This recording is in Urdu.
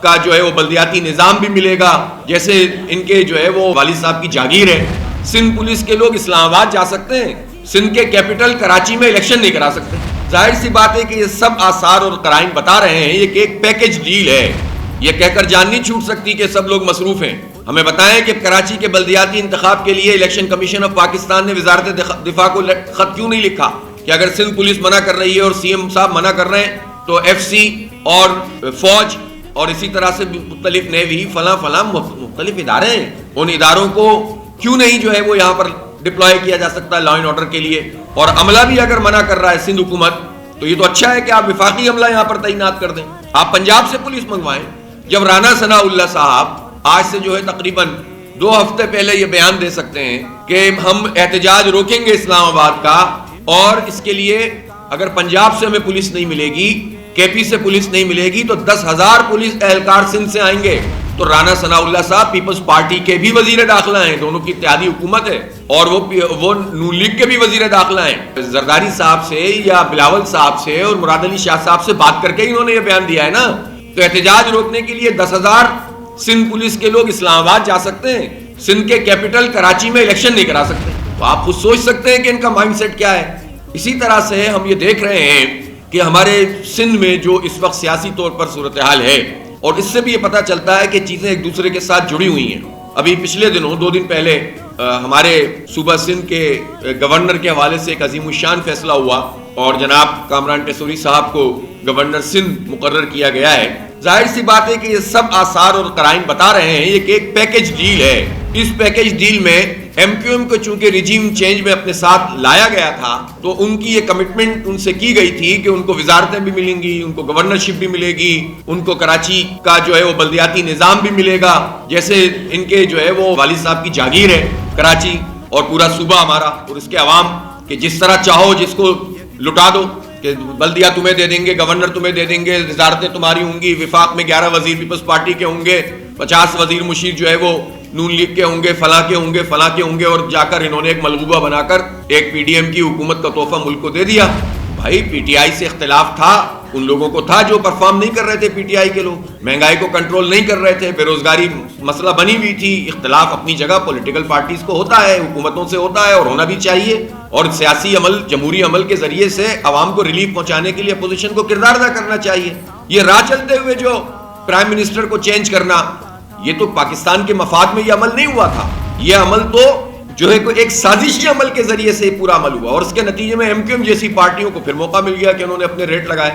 کا جو ہے وہ بلدیاتی نظام بھی ملے گا، جیسے ان کے جو ہے وہ والد صاحب کی جاگیر ہے۔ سندھ پولیس کے لوگ اسلام آباد جا سکتے ہیں، سندھ کے کیپٹل کراچی میں الیکشن نہیں کرا سکتے۔ ظاہر سی بات ہے کہ یہ سب آثار اور قرائن بتا رہے ہیں یہ کہ ایک پیکج ڈیل ہے۔ یہ کہہ کر جان نہیں چھوٹ سکتی کہ سب لوگ مصروف ہیں۔ ہمیں بتائیں کہ کراچی کے بلدیاتی انتخاب کے لیے الیکشن کمیشن آف پاکستان نے وزارت دفاع کو خط کیوں نہیں لکھا کہ اگر سندھ پولیس منع کر رہی ہے اور سی ایم صاحب منع کر رہے ہیں تو ایف سی اور فوج اور اسی طرح سے مختلف نیوی فلاں مختلف ادارے ہیں، ان اداروں کو کیوں نہیں جو ہے وہ یہاں پر ڈپلوائے کیا جا سکتا ہے لا اینڈ آرڈر کے لیے؟ اور عملہ بھی اگر منع کر رہا ہے سندھ حکومت تو یہ تو اچھا ہے کہ آپ وفاقی عملہ یہاں پر تعینات کر دیں، آپ پنجاب سے پولیس منگوائیں۔ جب رانا ثناء اللہ صاحب آج سے جو ہے تقریباً 2 ہفتے پہلے یہ بیان دے سکتے ہیں کہ ہم احتجاج روکیں گے اسلام آباد کا، اور اس کے لیے اگر پنجاب سے ہمیں پولیس نہیں ملے گی، کے پی سے پولیس نہیں ملے گی تو 10,000 پولیس اہلکار سندھ سے آئیں گے۔ تو رانا ثناء اللہ صاحب پیپلز پارٹی کے بھی وزیر داخلہ ہیں، دونوں کی اتحادی حکومت ہے، اور وہ نون لیگ کے بھی وزیر داخلہ ہیں۔ زرداری صاحب سے یا بلاول صاحب سے اور مراد علی شاہ صاحب سے بات کر کے انہوں نے یہ بیان دیا ہے نا۔ تو احتجاج روکنے کے لیے 10,000 سندھ پولیس کے لوگ اسلام آباد جا سکتے ہیں، سندھ کے کیپٹل کراچی میں الیکشن نہیں کرا سکتے۔ تو آپ خود سوچ سکتے ہیں کہ ان کا مائنڈ سیٹ کیا ہے۔ اسی طرح سے ہم یہ دیکھ رہے ہیں کہ ہمارے سندھ میں جو اس وقت سیاسی طور پر صورتحال ہے، اور اس سے بھی یہ پتہ چلتا ہے کہ چیزیں ایک دوسرے کے ساتھ جڑی ہوئی ہیں۔ ابھی پچھلے دنوں 2 دن پہلے ہمارے صوبہ سندھ کے گورنر کے حوالے سے ایک عظیم الشان فیصلہ ہوا اور جناب کامران ٹیسوری صاحب کو گورنر سندھ مقرر کیا گیا ہے۔ ظاہر سی بات ہے کہ یہ سب آثار اور قرائن بتا رہے ہیں یہ کہ ایک پیکج ڈیل ہے۔ اس پیکج ڈیل میں ایم کیو ایم کو چونکہ ریجیم چینج میں اپنے ساتھ لایا گیا تھا تو ان کی یہ کمٹمنٹ ان سے کی گئی تھی کہ ان کو وزارتیں بھی ملیں گی، ان کو گورنرشپ بھی ملے گی، ان کو کراچی کا جو ہے وہ بلدیاتی نظام بھی ملے گا، جیسے ان کے جو ہے وہ والد صاحب کی جاگیر ہے کراچی اور پورا صوبہ ہمارا اور اس کے عوام، کہ جس طرح چاہو جس کو لٹا دو، کہ بلدیہ تمہیں دے دیں گے، گورنر تمہیں دے دیں گے، وزارتیں تمہاری ہوں گی، وفاق میں 11 وزیر پیپلز پارٹی کے ہوں گے، 50 وزیر مشیر جو ہے وہ نون لیگ کے ہوں گے، فلاں کے ہوں گے، اور جا کر انہوں نے ایک ملغوبہ بنا کر ایک پی ڈی ایم کی حکومت کا تحفہ ملک کو دے دیا۔ بھائی پی ٹی آئی سے اختلاف تھا، ان لوگوں کو تھا جو پرفارم نہیں کر رہے تھے، پی ٹی آئی کے لوگ مہنگائی کو کنٹرول نہیں کر رہے تھے، بے روزگاری مسئلہ بنی ہوئی تھی۔ اختلاف اپنی جگہ پولیٹیکل پارٹیز کو ہوتا ہے، حکومتوں سے ہوتا ہے اور ہونا بھی چاہیے، اور سیاسی عمل جمہوری عمل کے ذریعے سے عوام کو ریلیف پہنچانے کے لیے اپوزیشن کو کردار ادا کرنا چاہیے۔ یہ راہ چلتے ہوئے جو پرائم منسٹر کو چینج کرنا، یہ تو پاکستان کے مفاد میں یہ عمل نہیں ہوا تھا، یہ عمل تو جو ہے کوئی ایک سازشی عمل کے ذریعے سے پورا عمل ہوا، اور اس کے نتیجے میں ایم کیو ایم جیسی پارٹیوں کو پھر موقع مل گیا کہ انہوں نے اپنے ریٹ لگائے۔